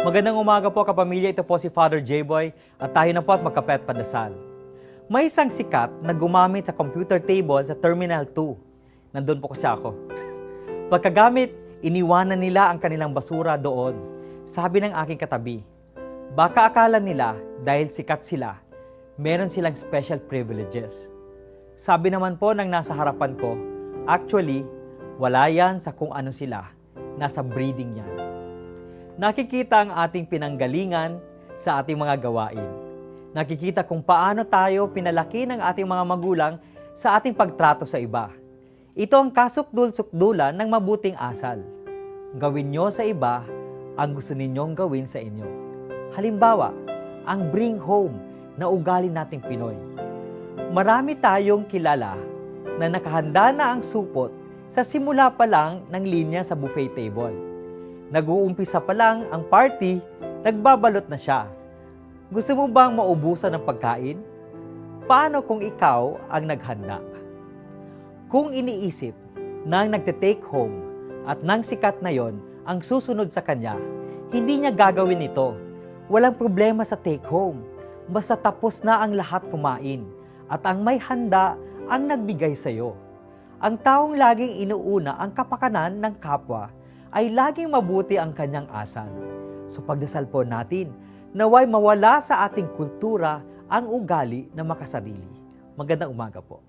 Magandang umaga po kapamilya, ito po si Father J-Boy at tayo na po at magkape at padasal. May isang sikat na gumamit sa computer table sa Terminal 2. Nandun po kasi ako. Pagkagamit, iniwanan nila ang kanilang basura doon. Sabi ng aking katabi, baka akala nila dahil sikat sila, meron silang special privileges. Sabi naman po ng nasa harapan ko, actually, wala yan sa kung ano sila, nasa breeding yan. Nakikita ang ating pinanggalingan sa ating mga gawain. Nakikita kung paano tayo pinalaki ng ating mga magulang sa ating pagtrato sa iba. Ito ang kasukdul-sukdulan ng mabuting asal. Gawin nyo sa iba ang gusto ninyong gawin sa inyo. Halimbawa, ang bring home na ugali nating Pinoy. Marami tayong kilala na nakahanda na ang supot sa simula pa lang ng linya sa buffet table. Nag-uumpisa pa lang ang party, nagbabalot na siya. Gusto mo bang maubusan ng pagkain? Paano kung ikaw ang naghanda? Kung iniisip na ang nagte-take home at nang sikat na yon ang susunod sa kanya, hindi niya gagawin ito. Walang problema sa take home. Basta tapos na ang lahat kumain at ang may handa ang nagbigay sa iyo. Ang taong laging inuuna ang kapakanan ng kapwa ay laging mabuti ang kanyang asal. So pagdasal po natin, naway mawala sa ating kultura ang ugali na makasarili. Magandang umaga po.